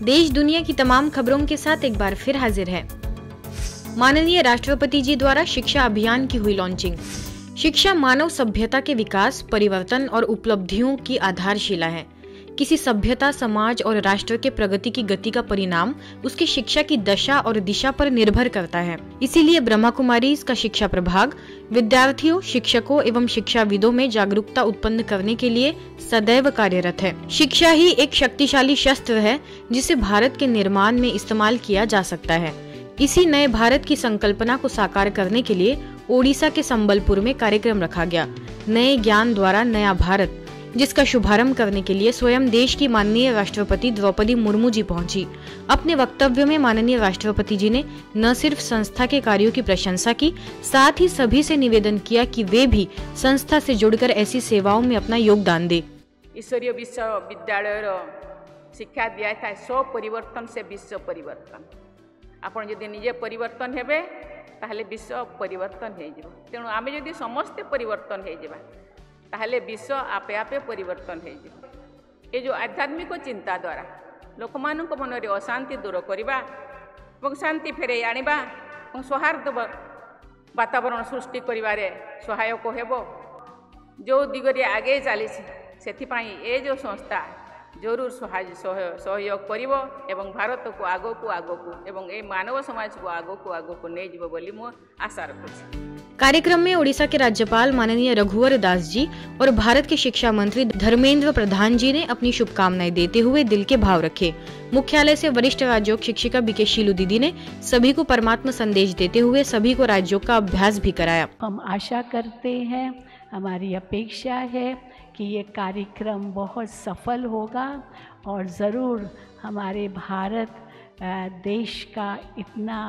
देश दुनिया की तमाम खबरों के साथ एक बार फिर हाजिर है। माननीय राष्ट्रपति जी द्वारा शिक्षा अभियान की हुई लॉन्चिंग। शिक्षा मानव सभ्यता के विकास, परिवर्तन और उपलब्धियों की आधारशिला है। किसी सभ्यता, समाज और राष्ट्र के प्रगति की गति का परिणाम उसकी शिक्षा की दशा और दिशा पर निर्भर करता है। इसीलिए ब्रह्मा कुमारी का शिक्षा प्रभाग विद्यार्थियों, शिक्षकों एवं शिक्षाविदों में जागरूकता उत्पन्न करने के लिए सदैव कार्यरत है। शिक्षा ही एक शक्तिशाली शस्त्र है जिसे भारत के निर्माण में इस्तेमाल किया जा सकता है। इसी नए भारत की संकल्पना को साकार करने के लिए ओडिशा के संबलपुर में कार्यक्रम रखा गया, नए ज्ञान द्वारा नया भारत, जिसका शुभारंभ करने के लिए स्वयं देश की माननीय राष्ट्रपति द्रौपदी मुर्मू जी पहुंची। अपने वक्तव्य में माननीय राष्ट्रपति जी ने न सिर्फ संस्था के कार्यों की प्रशंसा की, साथ ही सभी से निवेदन किया कि वे भी संस्था से जुड़कर ऐसी सेवाओं में अपना योगदान दे। ईश्वरीय विश्वविद्यालय शिक्षा दिया था स्व परिवर्तन से विश्व परिवर्तन। आपण जदि निजे परिवर्तन हेबे ताहले विश्व परिवर्तन हो जिवो। तेणु आमे जदि समस्ते परिवर्तन हो जिबा ताहले विश्व आपे आपे परिवर्तन हो जिवो। ये जो आध्यात्मिक चिंता द्वारा लोक मानक मन रे अशांति दूर करबा और शांति फेरे आनिबा और सौहार्द वातावरण सृष्टि करिवारे सहायक हेबो। जो दिगरे आगे चली सेथिपाई ए जो संस्था जरूर सहयोग करिवो एवं भारत को आगो एवं ए मानव समाज को आगो नहीं जीवो बोली मो आशा रखुछि। कार्यक्रम में ओडिशा के राज्यपाल माननीय रघुवर दास जी और भारत के शिक्षा मंत्री धर्मेंद्र प्रधान जी ने अपनी शुभकामनाएं देते हुए दिल के भाव रखे। मुख्यालय से वरिष्ठ राजयोग शिक्षिका बीके शीलू दीदी ने सभी को परमात्मा संदेश देते हुए सभी को राजयोग का अभ्यास भी कराया। हम आशा करते हैं, हमारी अपेक्षा है कि ये कार्यक्रम बहुत सफल होगा और ज़रूर हमारे भारत देश का इतना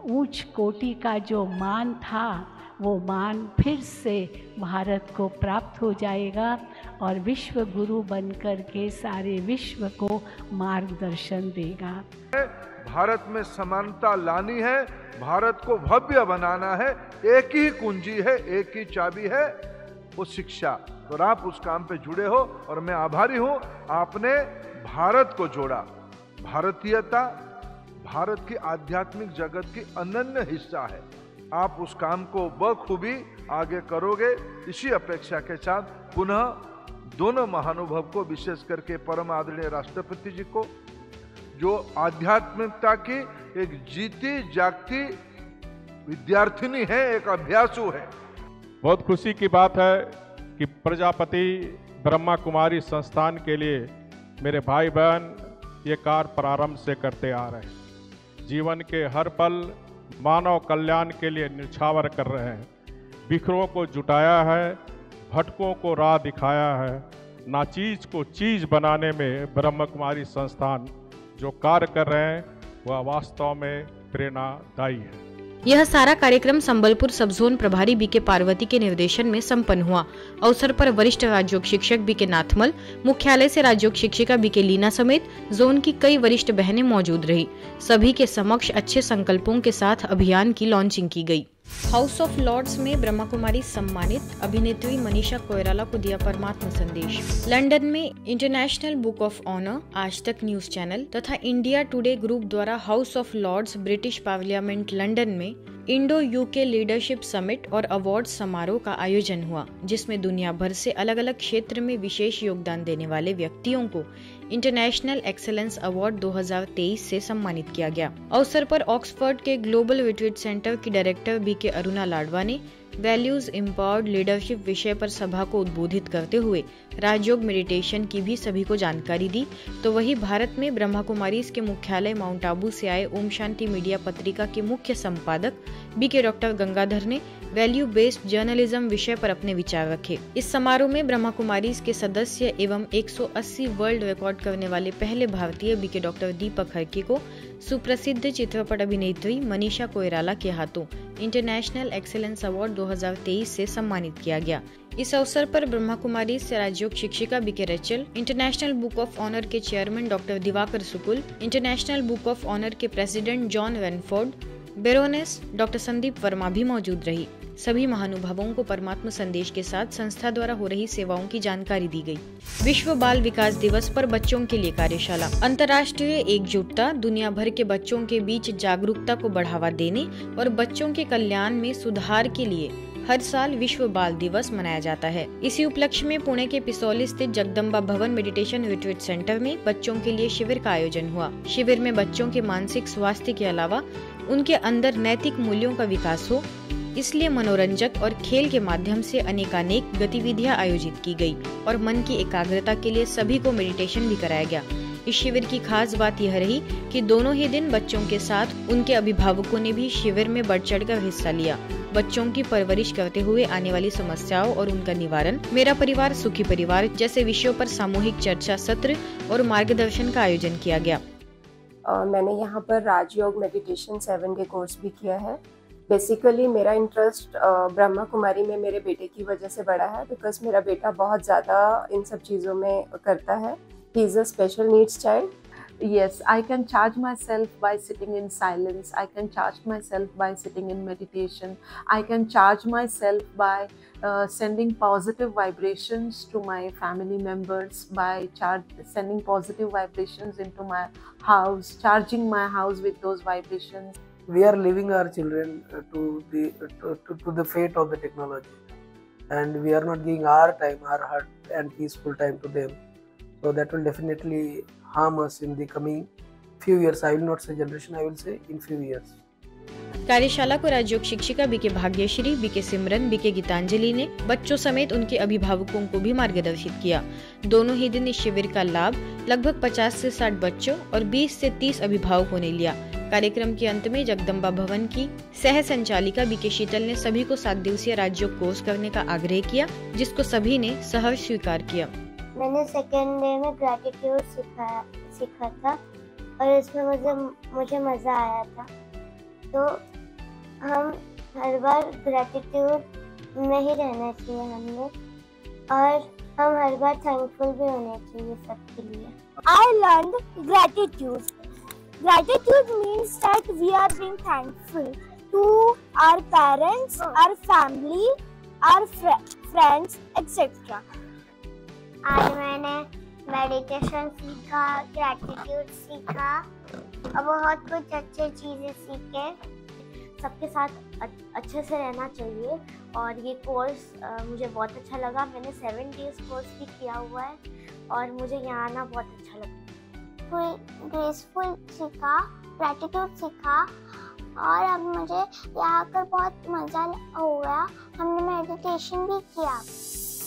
ऊंच कोटि का जो मान था वो मान फिर से भारत को प्राप्त हो जाएगा और विश्व गुरु बनकर के सारे विश्व को मार्गदर्शन देगा। भारत में समानता लानी है, भारत को भव्य बनाना है। एक ही कुंजी है, एक ही चाबी है, वो शिक्षा। और आप उस काम पे जुड़े हो और मैं आभारी हूं, आपने भारत को जोड़ा। भारतीयता भारत की आध्यात्मिक जगत की अनन्य हिस्सा है। आप उस काम को बखूबी आगे करोगे। इसी अपेक्षा के साथ पुनः दोनों महानुभव को, विशेष करके परम आदरणीय राष्ट्रपति जी को, जो आध्यात्मिकता की एक जीती जागती विद्यार्थिनी है, एक अभ्यासु है। बहुत खुशी की बात है कि प्रजापति ब्रह्मा कुमारी संस्थान के लिए मेरे भाई बहन ये कार्य प्रारंभ से करते आ रहे हैं। जीवन के हर पल मानव कल्याण के लिए निछावर कर रहे हैं। बिखरों को जुटाया है, भटकों को राह दिखाया है। नाचीज को चीज बनाने में ब्रह्मा कुमारी संस्थान जो कार्य कर रहे हैं वह वास्तव में प्रेरणादायी है। यह सारा कार्यक्रम संबलपुर सब जोन प्रभारी बीके पार्वती के निर्देशन में संपन्न हुआ। अवसर पर वरिष्ठ राजयोग शिक्षक बीके नाथमल, मुख्यालय से राजयोग शिक्षिका बीके लीना समेत जोन की कई वरिष्ठ बहनें मौजूद रही। सभी के समक्ष अच्छे संकल्पों के साथ अभियान की लॉन्चिंग की गई। हाउस ऑफ लॉर्ड्स में ब्रह्मा कुमारी सम्मानित अभिनेत्री मनीषा कोइराला को दिया परमात्मा संदेश। लंदन में international book of honour, Aaj Tak news channel तथा इंडिया टुडे ग्रुप द्वारा House of Lords British Parliament London में इंडो यूके लीडरशिप समिट और अवार्ड समारोह का आयोजन हुआ, जिसमें दुनिया भर से अलग अलग क्षेत्र में विशेष योगदान देने वाले व्यक्तियों को इंटरनेशनल एक्सेलेंस अवार्ड 2023 से सम्मानित किया गया। अवसर पर ऑक्सफोर्ड के ग्लोबल रिट्रीट सेंटर की डायरेक्टर बीके अरुणा लाडवा ने वैल्यूज एम्पावर्ड लीडरशिप विषय पर सभा को उद्बोधित करते हुए राजयोग मेडिटेशन की भी सभी को जानकारी दी। तो वही भारत में ब्रह्मा कुमारीज के मुख्यालय माउंट आबू से आए ओम शांति मीडिया पत्रिका के मुख्य संपादक बीके डॉक्टर गंगाधर ने वैल्यू बेस्ड जर्नलिज्म विषय पर अपने विचार रखे। इस समारोह में ब्रह्मा कुमारीज के सदस्य एवं 180 वर्ल्ड रिकॉर्ड करने वाले पहले भारतीय बीके डॉक्टर दीपक हरकी को सुप्रसिद्ध चित्रपट अभिनेत्री मनीषा कोइराला के हाथों इंटरनेशनल एक्सेलेंस अवार्ड 2023 से सम्मानित किया गया। इस अवसर पर ब्रह्मा कुमारी से राजयोग शिक्षिका BK Rachel, international book of honour के chairman doctor Divakar Sukul, international book of honour के president John Renford, baroness doctor Sandeep Verma भी मौजूद रही। सभी महानुभावों को परमात्मा संदेश के साथ संस्था द्वारा हो रही सेवाओं की जानकारी दी गई। विश्व बाल विकास दिवस पर बच्चों के लिए कार्यशाला। अंतर्राष्ट्रीय एकजुटता, दुनिया भर के बच्चों के बीच जागरूकता को बढ़ावा देने और बच्चों के कल्याण में सुधार के लिए हर साल विश्व बाल दिवस मनाया जाता है। इसी उपलक्ष्य में पुणे के पिसौली स्थित जगदम्बा भवन मेडिटेशन रिट्रीट सेंटर में बच्चों के लिए शिविर का आयोजन हुआ। शिविर में बच्चों के मानसिक स्वास्थ्य के अलावा उनके अंदर नैतिक मूल्यों का विकास हो, इसलिए मनोरंजक और खेल के माध्यम से अनेकानेक गतिविधियां आयोजित की गई और मन की एकाग्रता के लिए सभी को मेडिटेशन भी कराया गया। इस शिविर की खास बात यह रही कि दोनों ही दिन बच्चों के साथ उनके अभिभावकों ने भी शिविर में बढ़ चढ़कर हिस्सा लिया। बच्चों की परवरिश करते हुए आने वाली समस्याओं और उनका निवारण, मेरा परिवार सुखी परिवार जैसे विषयों पर सामूहिक चर्चा सत्र और मार्गदर्शन का आयोजन किया गया। मैंने यहाँ पर राजयोग मेडिटेशन 7 डे कोर्स भी किया है। बेसिकली मेरा इंटरेस्ट ब्रह्मा कुमारी में मेरे बेटे की वजह से बढ़ा है, बिकॉज मेरा बेटा बहुत ज़्यादा इन सब चीज़ों में करता है। He is a special needs child. Yes, I can charge myself by sitting in silence. I can charge myself by sitting in meditation. I can charge myself by sending positive vibrations to my family members, by sending positive vibrations into my house, charging my house with those vibrations. We are leaving our children to the fate of the technology, and we are not giving our time, our heart and peaceful time to them. So that will definitely harm us in the coming few years. I will not say generation, I will say in few years. कार्यशाला को राजयोग शिक्षिका BK Bhagyashree, BK सिमरन, BK Geetanjali ने बच्चों समेत उनके अभिभावकों को भी मार्गदर्शित किया। दोनों ही दिन इस शिविर का लाभ लगभग 50 से 60 बच्चों और 20 से 30 अभिभावकों ने लिया। कार्यक्रम के अंत में जगदम्बा भवन की सह संचालिका बीके शीतल ने सभी को 7 दिवसीय राजयोग कोर्स करने का आग्रह किया, जिसको सभी ने सहर्ष स्वीकार किया। मैंने सेकेंड डे में ग्रैटिट्यूड सीखा था और इसमें मुझे मज़ा आया था। तो हम हर बार ग्रैटिट्यूड में ही रहना चाहिए हमें, और हम हर बार थैंकफुल भी होने चाहिए सबके लिए। I learned gratitude. Gratitude means that we are being thankful to our parents, our family, our friends, etc. आज मैंने मेडिटेशन सीखा, ग्रैटिट्यूड सीखा और बहुत कुछ अच्छी चीज़ें सीखे। सबके साथ अच्छे से रहना चाहिए और ये कोर्स मुझे बहुत अच्छा लगा। मैंने 7 डेज कोर्स भी किया हुआ है और मुझे यहाँ आना बहुत अच्छा लगा। ग्रेसफुल सीखा, ग्रैटिट्यूड सीखा और अब मुझे यहाँ आकर बहुत मज़ा हो गया। हमने मेडिटेशन भी किया।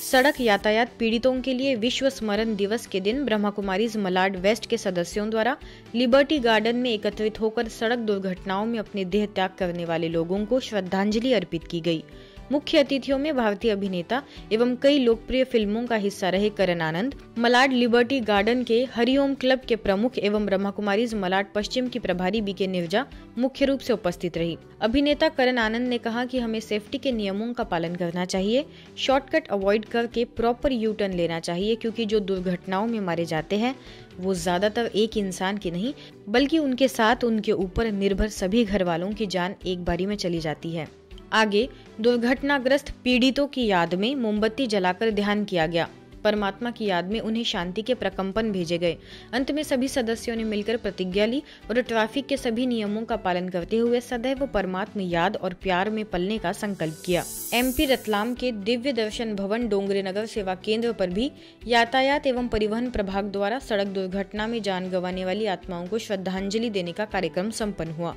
सड़क यातायात पीड़ितों के लिए विश्व स्मरण दिवस के दिन ब्रह्मा कुमारीज मलाड वेस्ट के सदस्यों द्वारा लिबर्टी गार्डन में एकत्रित होकर सड़क दुर्घटनाओं में अपने देह त्याग करने वाले लोगों को श्रद्धांजलि अर्पित की गई। मुख्य अतिथियों में भारतीय अभिनेता एवं कई लोकप्रिय फिल्मों का हिस्सा रहे करण आनंद, मलाड लिबर्टी गार्डन के हरिओम क्लब के प्रमुख एवं ब्रह्मा कुमारीज मलाड पश्चिम की प्रभारी बीके निर्जा मुख्य रूप से उपस्थित रही। अभिनेता करण आनंद ने कहा कि हमें सेफ्टी के नियमों का पालन करना चाहिए, शॉर्टकट अवॉइड करके प्रॉपर यू टर्न लेना चाहिए, क्योंकि जो दुर्घटनाओं में मारे जाते हैं वो ज्यादातर एक इंसान की नहीं बल्कि उनके साथ उनके ऊपर निर्भर सभी घर वालों की जान एक बारी में चली जाती है। आगे दुर्घटनाग्रस्त पीड़ितों की याद में मोमबत्ती जलाकर ध्यान किया गया। परमात्मा की याद में उन्हें शांति के प्रकंपन भेजे गए। अंत में सभी सदस्यों ने मिलकर प्रतिज्ञा ली और ट्रैफिक के सभी नियमों का पालन करते हुए सदैव परमात्मा याद और प्यार में पलने का संकल्प किया। MP रतलाम के दिव्य दर्शन भवन डोंगरे नगर सेवा केंद्र पर भी यातायात एवं परिवहन प्रभाग द्वारा सड़क दुर्घटना में जान गंवाने वाली आत्माओं को श्रद्धांजलि देने का कार्यक्रम संपन्न हुआ।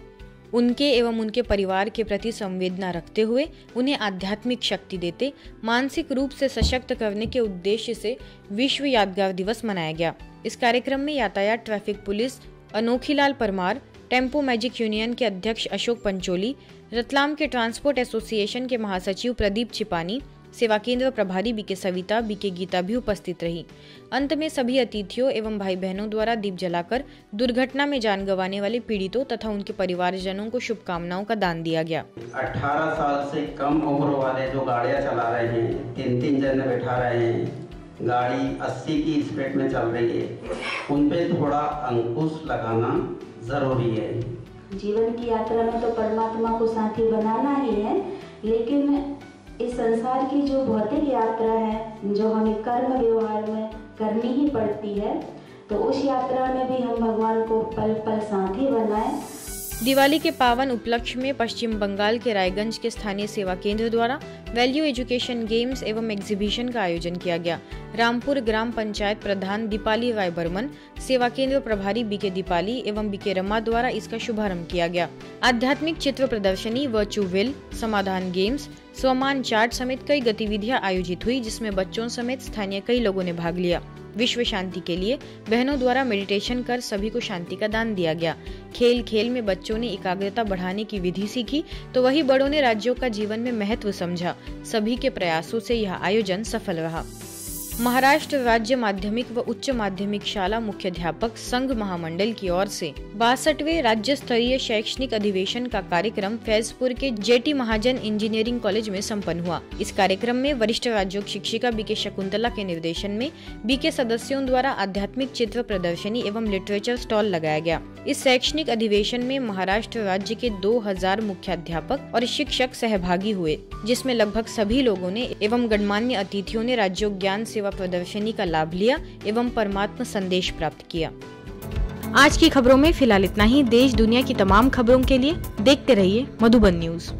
उनके एवं उनके परिवार के प्रति संवेदना रखते हुए उन्हें आध्यात्मिक शक्ति देते मानसिक रूप से सशक्त करने के उद्देश्य से विश्व यादगार दिवस मनाया गया। इस कार्यक्रम में यातायात traffic police Anokhilal Parmar, tempo magic union के अध्यक्ष अशोक पंचोली, रतलाम के ट्रांसपोर्ट एसोसिएशन के महासचिव प्रदीप छिपानी, सेवा केंद्र प्रभारी बीके सविता, बीके गीता भी उपस्थित रही। अंत में सभी अतिथियों एवं भाई बहनों द्वारा दीप जलाकर दुर्घटना में जान गंवाने वाले पीड़ितों तथा उनके परिवारजनों को शुभकामनाओं का दान दिया गया। 18 साल से कम उम्र वाले जो गाड़ियां चला रहे हैं, 3-3 जन बैठा रहे हैं, गाड़ी 80 की स्पीड में चल रही है, उन पे थोड़ा अंकुश लगाना जरूरी है। जीवन की यात्रा में तो परमात्मा को साथी बनाना ही है, लेकिन इस संसार की जो भौतिक यात्रा है, जो हमें कर्म व्यवहार में करनी ही पड़ती है, तो उस यात्रा में भी हम भगवान को पल पल साथी बनाएं। दिवाली के पावन उपलक्ष्य में पश्चिम बंगाल के रायगंज के स्थानीय सेवा केंद्र द्वारा वैल्यू एजुकेशन गेम्स एवं एग्जीबिशन का आयोजन किया गया। रामपुर ग्राम पंचायत प्रधान दीपाली राय बर्मन, सेवा केंद्र प्रभारी बीके दीपाली एवं बीके रमा द्वारा इसका शुभारंभ किया गया। आध्यात्मिक चित्र प्रदर्शनी, वर्चू व्हील, समाधान गेम्स, स्वमान चार्ट समेत कई गतिविधियां आयोजित हुई, जिसमें बच्चों समेत स्थानीय कई लोगों ने भाग लिया। विश्व शांति के लिए बहनों द्वारा मेडिटेशन कर सभी को शांति का दान दिया गया। खेल खेल में बच्चों ने एकाग्रता बढ़ाने की विधि सीखी, तो वही बड़ों ने राज्यों का जीवन में महत्व समझा। सभी के प्रयासों से यह आयोजन सफल रहा। महाराष्ट्र राज्य माध्यमिक व उच्च माध्यमिक शाला मुख्याध्यापक संघ महामंडल की ओर से 62वें राज्य स्तरीय शैक्षणिक अधिवेशन का कार्यक्रम फैजपुर के जेटी महाजन इंजीनियरिंग कॉलेज में संपन्न हुआ। इस कार्यक्रम में वरिष्ठ राज्योग शिक्षिका बीके शकुंतला के निर्देशन में बीके सदस्यों द्वारा आध्यात्मिक चित्र प्रदर्शनी एवं लिटरेचर स्टॉल लगाया गया। इस शैक्षणिक अधिवेशन में महाराष्ट्र राज्य के 2000 मुख्याध्यापक और शिक्षक सहभागी हुए, जिसमें लगभग सभी लोगों ने एवं गणमान्य अतिथियों ने राज्योग ज्ञान सेवा प्रदर्शनी का लाभ लिया एवं परमात्मा संदेश प्राप्त किया। आज की खबरों में फिलहाल इतना ही। देश दुनिया की तमाम खबरों के लिए देखते रहिए मधुबन न्यूज।